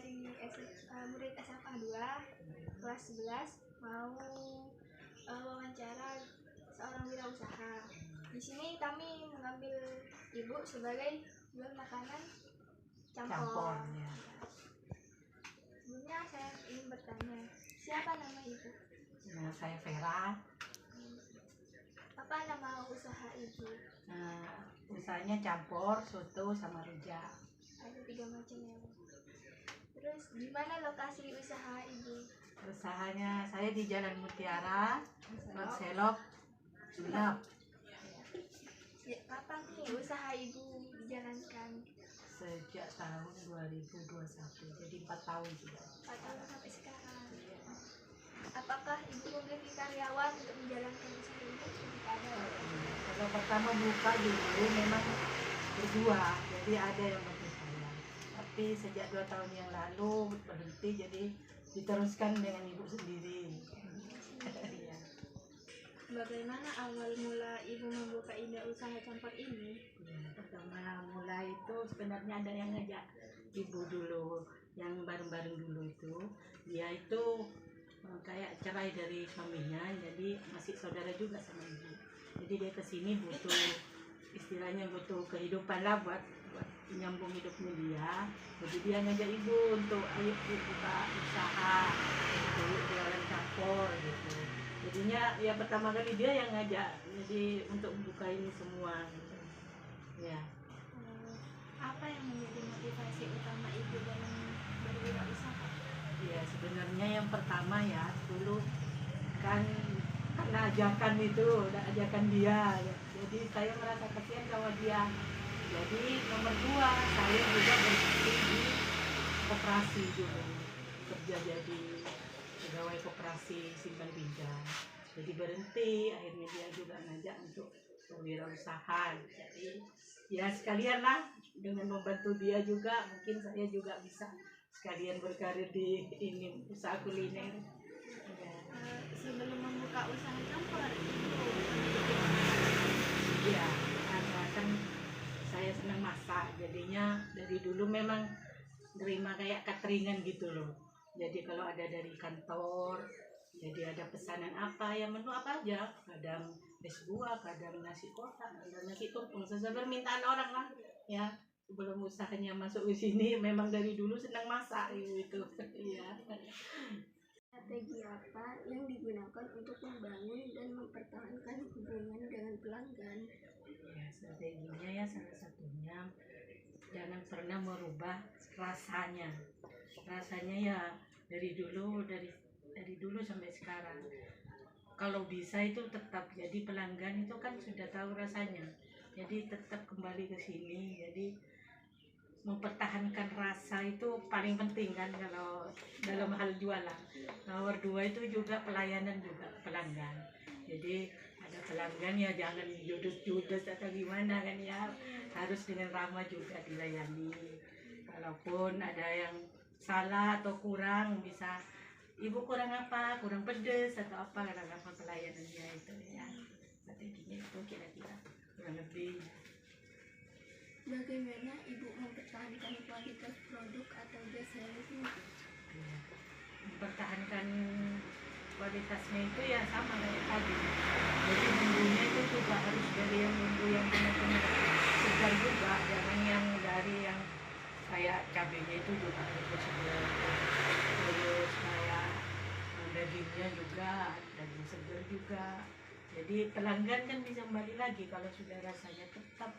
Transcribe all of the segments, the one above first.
dari murid SMA 2 kelas 11 mau wawancara seorang wirausaha. Di sini kami mengambil ibu sebagai jual makanan campur. Ya. Sebelumnya saya ingin bertanya, siapa nama ibu? Nama saya Vera. Apa nama usaha ibu? Usahanya campur soto sama rujak. Ada 3 macam ya. Terus di mana lokasi usaha ibu? Usahanya saya di Jalan Mutiara, Selok, Sulap. Ya, kapan nih usaha ibu dijalankan? Sejak tahun 2021, jadi 4 tahun sudah. 4 tahun sampai sekarang. Apakah ibu memiliki karyawan untuk menjalankan usaha ibu? Ada. Kalau pertama buka dulu memang berdua, jadi ada yang bantu saya. Tapi sejak 2 tahun yang lalu berhenti, jadi diteruskan dengan ibu sendiri. Ya. Bagaimana awal mula ibu membuka usaha campur ini? Pertama mulai itu sebenarnya ada yang ngajak ibu dulu, yang bareng-bareng dulu itu. Dia itu kayak cerai dari suaminya, jadi masih saudara juga sama ibu. Jadi dia kesini butuh, istilahnya butuh kehidupan lah buat menyambung hidupnya dia. Jadi dia ngajak ibu untuk ayo buka usaha, untuk jualan campur gitu. Jadinya ya pertama kali dia yang ngajak, jadi untuk buka ini semua gitu. Ya. Apa yang menjadi motivasi utama ibu dalam berwirausaha? Ya sebenarnya yang pertama ya dulu kan karena ajakan itu, udah ajakan dia, jadi saya merasa kasihan sama dia. Jadi nomor 2 saya juga berhenti di koperasi dulu, kerja jadi pegawai koperasi simpan pinjam. Jadi berhenti, akhirnya dia juga ngajak untuk berwirausaha. Jadi ya sekalian lah dengan membantu dia juga, mungkin saya juga bisa sekalian berkarir di ini usaha kuliner. Sebelum membuka usaha campur Ya, karena kan saya senang masak, jadinya dari dulu memang nerima kayak cateringan gitu loh. Jadi kalau ada dari kantor, jadi ada pesanan apa, ya menu apa aja, kadang es buah, kadang nasi kotak, kadang nasi tumpeng, sesuai permintaan orang lah. Ya, sebelum usahanya masuk ke sini, memang dari dulu senang masak gitu. Iya. strategi apa yang digunakan untuk membangun dan mempertahankan hubungan dengan pelanggan? Ya, strateginya ya salah satunya jangan pernah merubah rasanya. Rasanya ya dari dulu sampai sekarang. Kalau bisa itu tetap, jadi pelanggan itu kan sudah tahu rasanya. Jadi tetap kembali ke sini. Jadi mempertahankan rasa itu paling penting kan kalau dalam hal jualan. Nomor 2 itu juga pelayanan juga pelanggan. Jadi ada pelanggan ya jangan judes-judes atau gimana kan ya, harus dengan ramah juga dilayani. Kalaupun ada yang salah atau kurang, bisa ibu kurang apa, kurang pedes atau apa, apa pelayanannya itu ya. Strateginya itu kira-kira kurang lebih. Bagaimana ibu mempertahankan kualitas produk atau jasa ibu? Mempertahankan kualitasnya itu ya sama kayak tadi. Jadi bumbunya itu juga harus dari yang bumbu yang benar-benar segar juga, jangan yang dari yang kayak cabenya itu juga harus segar. Terus kayak dagingnya juga daging segar juga. Jadi pelanggan kan bisa kembali lagi kalau sudah rasanya tetap,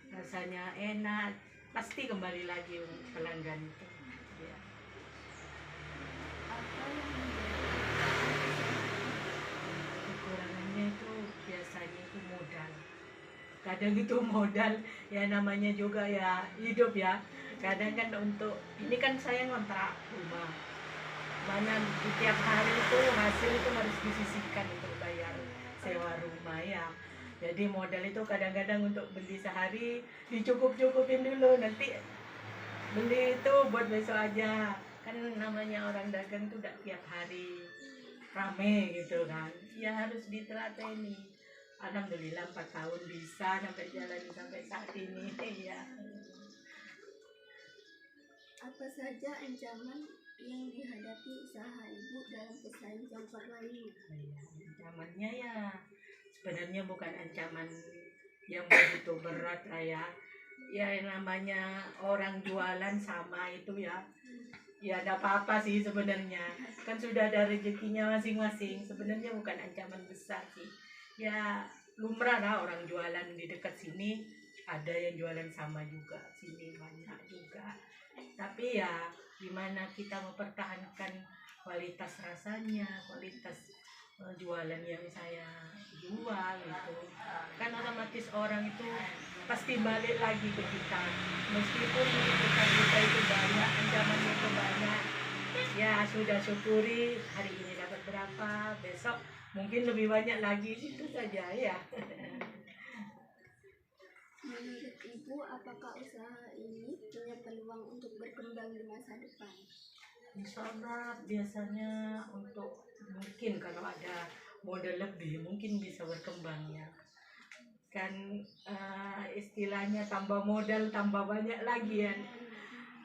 rasanya enak, pasti kembali lagi pelanggan itu. Ya. Apa yang menjadi Kekurangannya itu biasanya itu modal. Kadang itu modal ya, namanya juga ya hidup ya. Kadang kan untuk ini kan saya ngontrak rumah, mana di tiap hari itu hasil itu harus disisihkan untuk bayar sewa rumah ya. Jadi modal itu kadang-kadang untuk beli sehari dicukup-cukupin dulu, nanti beli itu buat besok aja. Kan namanya orang dagang tuh udah tiap hari rame gitu kan, ya harus ditelateni. Alhamdulillah 4 tahun bisa sampai jalan sampai saat ini ya. Apa saja ancaman yang dihadapi usaha ibu dalam pesaing campur lainnya? Ancamannya ya sebenarnya bukan ancaman yang begitu berat lah ya. Ya namanya orang jualan sama itu ya. Ya ada apa-apa sih sebenarnya. Kan sudah ada rezekinya masing-masing. Sebenarnya bukan ancaman besar sih. Ya lumrah lah orang jualan di dekat sini. Ada yang jualan sama juga. Sini banyak juga. Tapi ya gimana kita mempertahankan kualitas rasanya, kualitas jualan yang saya jual itu kan otomatis orang itu pasti balik lagi ke kita meskipun kita itu banyak ancamannya itu banyak ya sudah syukuri hari ini dapat berapa besok mungkin lebih banyak lagi itu saja ya. Menurut ibu, apakah usaha ini punya peluang untuk berkembang di masa depan? Insya Allah biasanya untuk mungkin kalau ada modal lebih mungkin bisa berkembang ya kan istilahnya tambah modal tambah banyak lagi ya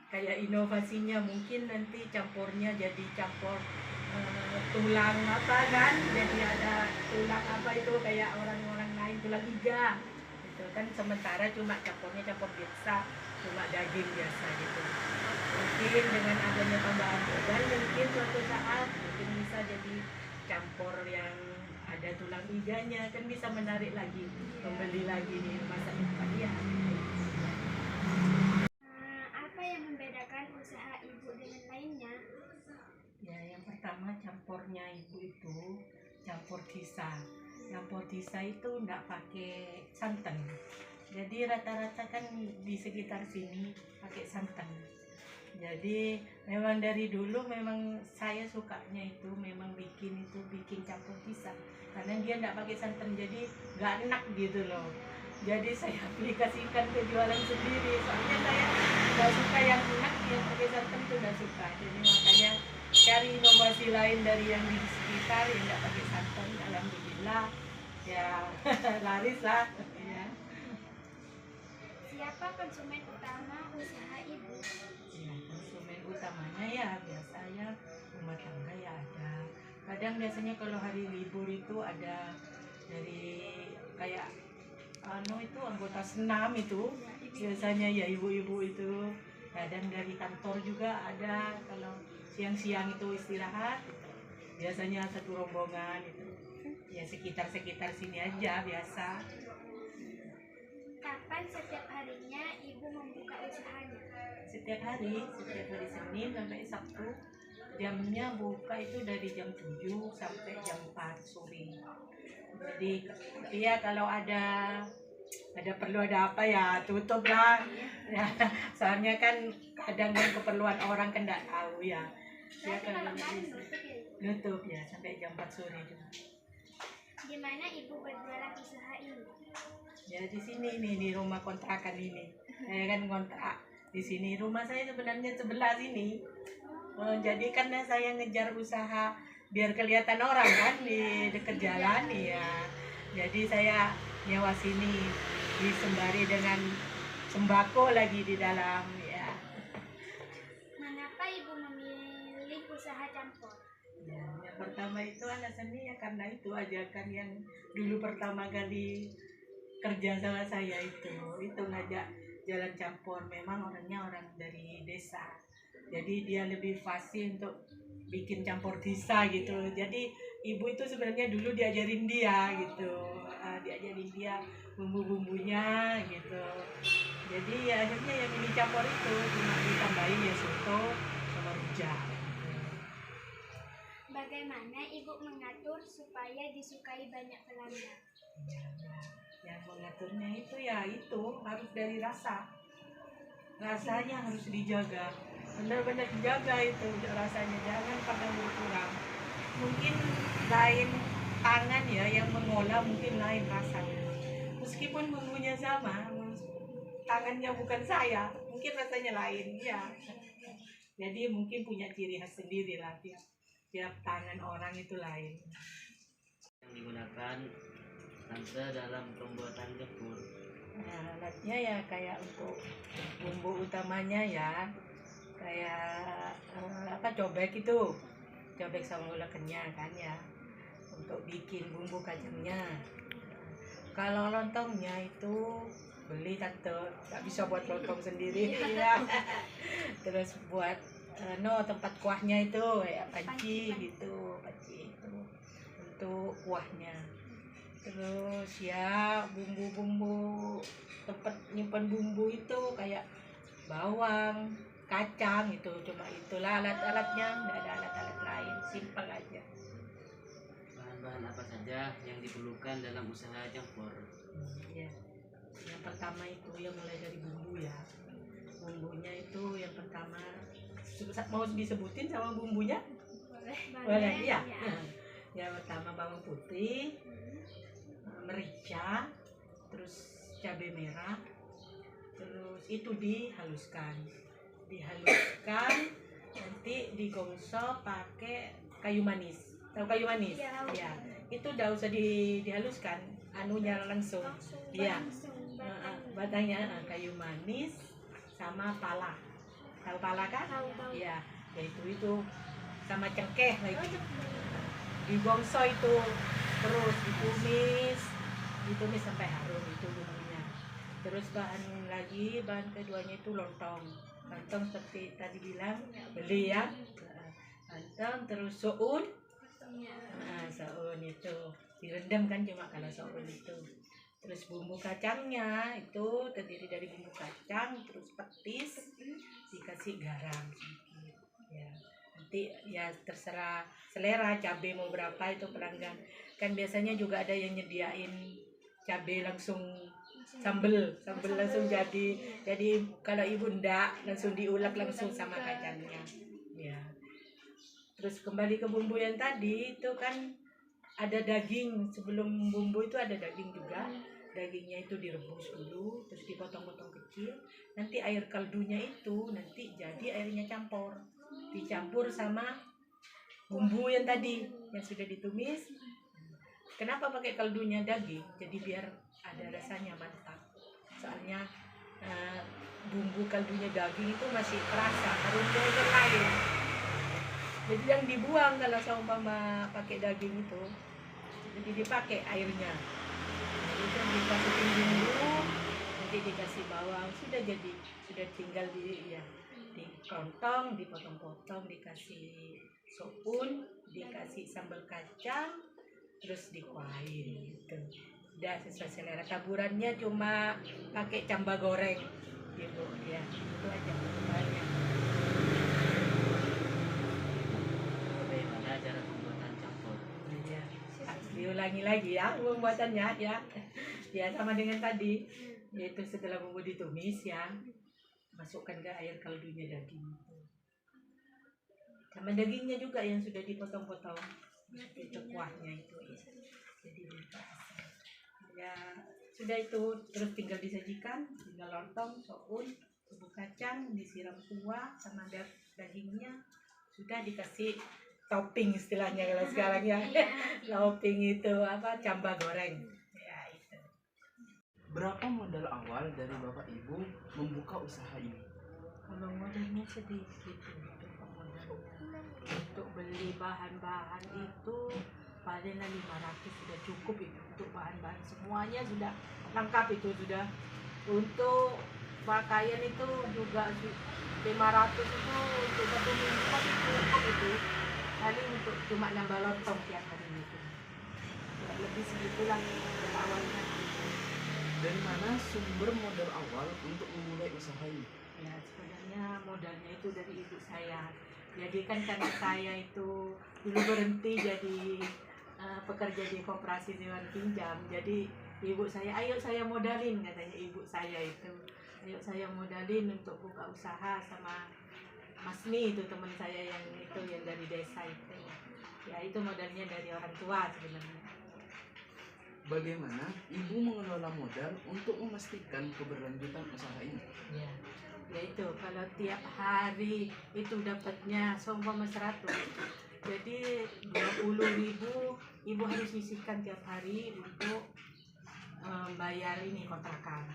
kayak inovasinya mungkin nanti campurnya jadi campur tulang apa kan jadi ada tulang apa itu kayak orang-orang lain tulang iga itu kan sementara cuma campurnya campur biasa cuma daging biasa gitu mungkin dengan adanya tambahan modal mungkin suatu saat mungkin bisa jadi campur yang ada tulang iganya kan bisa menarik lagi membeli lagi di masa depan ya. Apa yang membedakan usaha ibu dengan lainnya? Ya yang pertama campurnya ibu itu campur tisa. Campur tisa itu enggak pakai santan. Jadi rata-rata kan di sekitar sini pakai santan. Jadi memang dari dulu memang saya sukanya itu memang bikin campur tisa karena dia enggak pakai santan jadi enggak enak gitu loh. Jadi saya aplikasikan ke jualan sendiri soalnya saya nggak suka yang enak yang pakai santan itu nggak suka jadi makanya cari inovasi lain dari yang di sekitar yang nggak pakai santan alhamdulillah ya laris lah ya. Siapa konsumen utama usaha ibu? Ya konsumen utamanya ya biasanya rumah tangga ya ada kadang biasanya kalau hari libur itu ada dari kayak itu anggota senam itu biasanya ya ibu-ibu itu kadang dari kantor juga ada kalau siang-siang itu istirahat gitu. Biasanya satu rombongan itu ya sekitar sini aja biasa. Kapan setiap harinya ibu membuka usahanya? Setiap hari Senin sampai Sabtu jamnya buka itu dari jam 7 sampai jam 4 sore. Jadi ya kalau ada perlu ada apa ya tutup lah ya soalnya kan kadang kan keperluan orang kan nggak tahu ya kalau nutup ya sampai jam 4 sore juga. Di mana ibu berjualan usaha ini? Ya di sini nih di rumah kontrakan ini saya kan kontrak di sini rumah saya sebenarnya sebelah sini jadi karena saya ngejar usaha biar kelihatan orang kan di dekat jalan ya jadi saya nyewa sini disembari dengan sembako lagi di dalam ya. Mengapa ibu memilih usaha campur? Ya, yang pertama itu alasannya ya karena itu ajakan yang dulu pertama kali kerja sama saya itu ngajak jalan campur memang orangnya orang dari desa jadi dia lebih fasih untuk bikin campur tisa gitu jadi ibu itu sebenarnya dulu diajarin dia gitu diajarin dia bumbu-bumbunya gitu jadi ya akhirnya yang ini campur itu cuma ditambahin ya soto sama rujak gitu. Bagaimana ibu mengatur supaya disukai banyak pelanggan? Yang mengaturnya itu ya itu harus dari rasanya harus dijaga benar-benar dijaga itu rasanya jangan pernah berkurang mungkin lain tangan ya yang mengolah mungkin lain rasanya meskipun bumbunya sama tangannya bukan saya mungkin rasanya lain ya jadi mungkin punya ciri khas sendiri lah tiap tangan orang itu lain yang digunakan tante dalam pembuatan gepur. Nah, alatnya ya kayak untuk bumbu utamanya ya kayak apa, cobek itu, cobek sama gula kenyal kan ya, untuk bikin bumbu kacangnya. Kalau lontongnya itu beli tante, nggak bisa buat lontong sendiri ya. Terus buat tempat kuahnya itu kayak panci gitu, panci itu untuk kuahnya. Terus ya bumbu-bumbu, tempat nyimpan bumbu itu kayak bawang, kacang itu, cuma itulah alat-alatnya, nggak ada alat-alat lain, simpel aja. Bahan-bahan apa saja yang diperlukan dalam usaha campur? Ya. Yang pertama itu yang mulai dari bumbu ya. Bumbunya itu yang pertama, mau disebutin sama bumbunya? Boleh, iya. Yang pertama bawang putih, merica, terus cabai merah, terus itu dihaluskan, nanti digosok pakai kayu manis. Tahu kayu manis? Ya, itu udah usah dihaluskan, anunya langsung. Iya, batangnya kayu manis sama pala. Tahu pala kan? Iya, ya itu sama cengkeh lagi. Digosok itu, terus ditumis sampai harum itu bumbunya. Terus bahan keduanya itu lontong seperti tadi bilang, beli ya, lontong. Terus soun, soun itu direndam kan, cuma kalau soun itu. Terus bumbu kacangnya itu terdiri dari bumbu kacang, terus petis, dikasih garam sedikit ya. Nanti ya terserah selera cabai mau berapa itu pelanggan. Kan biasanya juga ada yang nyediain cabai langsung sambel langsung jadi kalau ibu ndak langsung diulek langsung sama kacangnya ya. Terus kembali ke bumbu yang tadi itu kan ada daging, sebelum bumbu itu ada daging juga. Dagingnya itu direbus dulu, terus dipotong-potong kecil. Nanti air kaldunya itu nanti jadi airnya dicampur sama bumbu yang tadi yang sudah ditumis. Kenapa pakai kaldunya daging? Jadi biar ada rasanya mantap. Soalnya bumbu kaldunya daging itu masih terasa harumnya itu lain. Jadi yang dibuang kalau seumpama pakai daging itu, jadi dipakai airnya. Jadi yang dimasukin bumbu, nanti dikasih bawang, sudah tinggal dikontong, dipotong-potong, dikasih soun, dikasih sambal kacang, terus dikuahin gitu. Udah sesuai selera. Taburannya cuma pakai camba goreng gitu ya, itu aja bahannya. Bagaimana cara pembuatan campur? Ya, diulangi lagi ya pembuatannya ya. Ya sama dengan tadi, yaitu setelah bumbu ditumis ya, masukkan ke air kaldunya daging itu. Sama dagingnya juga yang sudah dipotong-potong, itu kuahnya itu ya. Jadi ya sudah itu, terus tinggal disajikan, tinggal lontong, soun, bumbu kacang, disiram kuah sama dagingnya, sudah dikasih topping istilahnya kalau sekarang ya. Topping itu apa, camba goreng ya itu. Berapa modal awal dari Bapak Ibu membuka usaha ini? Kalau modalnya sedikit untuk modalnya, untuk beli bahan-bahan itu paling 500 sudah cukup itu, untuk bahan-bahan semuanya sudah lengkap itu sudah. Untuk pakaian itu juga 500 itu untuk 1 minggu pasti cukup itu, paling untuk cuma nambah lontong tiap hari itu ya, lebih segitulah awalnya. Dari mana sumber modal awal untuk memulai usaha ini? Ya sebenarnya modalnya itu dari ibu saya. Jadi kan karena saya itu dulu berhenti jadi pekerja di koperasi sewa pinjam. Jadi ibu saya, ayo saya modalin, katanya ibu saya itu. Ayo saya modalin untuk buka usaha sama Mas Mi itu teman saya yang dari desa itu. Ya itu modalnya dari orang tua sebenarnya. Bagaimana Ibu mengelola modal untuk memastikan keberlanjutan usaha ini? Ya itu kalau tiap hari itu dapatnya seumpama 100, jadi 20.000 ibu harus sisihkan tiap hari untuk bayar ini kontrakan.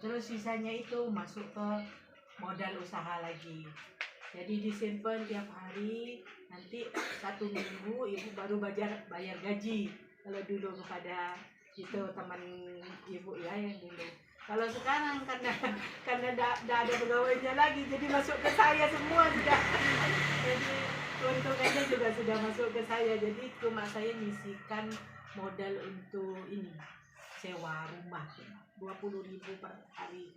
Terus sisanya itu masuk ke modal usaha lagi. Jadi disimpan tiap hari, nanti 1 minggu ibu baru bayar gaji. Kalau dulu kepada itu teman ibu ya yang dulu. Kalau sekarang karena tidak ada pegawainya lagi, jadi masuk ke saya semua sudah. Jadi keuntungannya juga sudah masuk ke saya. Jadi cuma saya ngisikan modal untuk ini sewa rumah 20.000 per hari.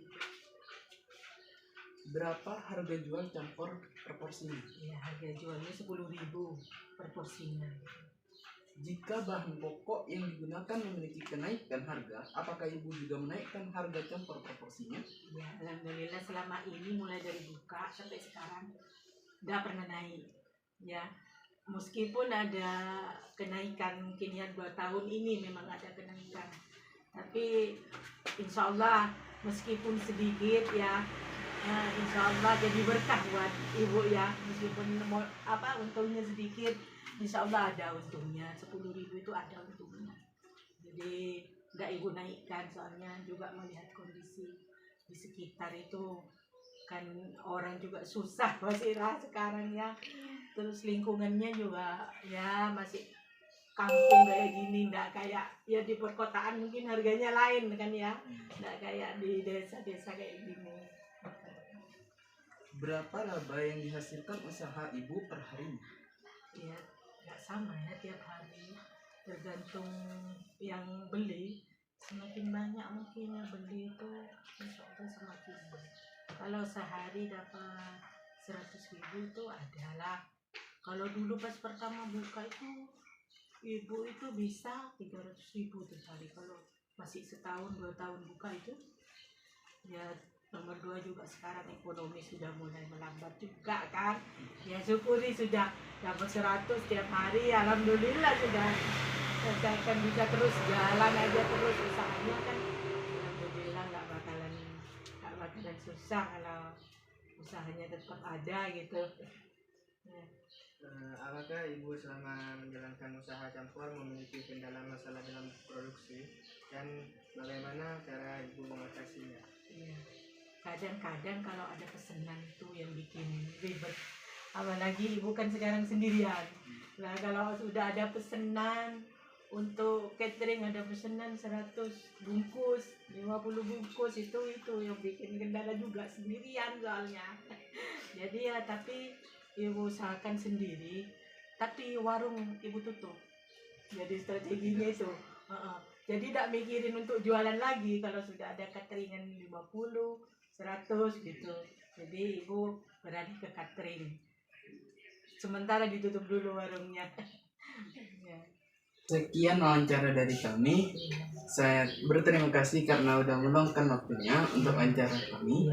Berapa harga jual campur per porsinya? Ya, harga jualnya 10.000 per porsinya. Jika bahan pokok yang digunakan memiliki kenaikan harga, apakah ibu juga menaikkan harga campur per porsinya? Ya, alhamdulillah selama ini mulai dari buka sampai sekarang tidak pernah naik. Ya, meskipun ada kenaikan mungkin ya 2 tahun ini memang ada kenaikan. Tapi insya Allah meskipun sedikit ya, insya Allah jadi berkah buat ibu ya. Meskipun untungnya sedikit, insya Allah ada untungnya. 10.000 itu ada untungnya. Jadi nggak ibu naikkan, soalnya juga melihat kondisi di sekitar itu kan orang juga susah masih sekarang ya. Terus lingkungannya juga ya masih kampung kayak gini, nggak kayak ya di perkotaan mungkin harganya lain kan ya, nggak kayak di desa-desa kayak gini. Berapa laba yang dihasilkan usaha ibu per hari? Ya nggak sama ya tiap hari, tergantung yang beli. Semakin banyak mungkin yang beli itu insya Allah semakin banyak. Kalau sehari dapat 100.000 itu adalah. Kalau dulu pas pertama buka itu ibu itu bisa 300.000 tuh sehari. Kalau masih setahun 2 tahun buka itu ya. Nomor 2 juga sekarang ekonomi sudah mulai melambat juga kan. Ya syukuri sudah dapat 100 tiap hari, alhamdulillah sudah. Saya kan bisa terus jalan aja terus usahanya kan. Alhamdulillah nggak bakalan susah kalau usahanya tetap ada gitu. Ya. Apakah ibu selama menjalankan usaha campur memiliki kendala masalah dalam produksi dan bagaimana cara ibu mengatasinya? Iya. Kadang-kadang kalau ada pesanan itu yang bikin ribet, apalagi ibu kan sekarang sendirian. Nah kalau sudah ada pesanan untuk catering, ada pesanan 100 bungkus, 50 bungkus, itu yang bikin kendala juga, sendirian soalnya. Jadi ya tapi ibu usahakan sendiri, tapi warung ibu tutup. Jadi strateginya itu jadi tidak mikirin untuk jualan lagi kalau sudah ada cateringan 50, 100 gitu. Jadi ibu beralih ke catering, sementara ditutup dulu warungnya. Ya. Sekian wawancara dari kami. Saya berterima kasih karena udah meluangkan waktunya untuk wawancara kami.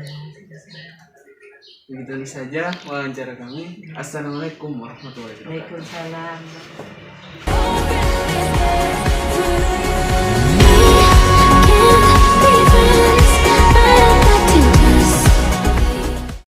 Begitu saja wawancara kami. Assalamualaikum warahmatullahi wabarakatuh. Waalaikumsalam.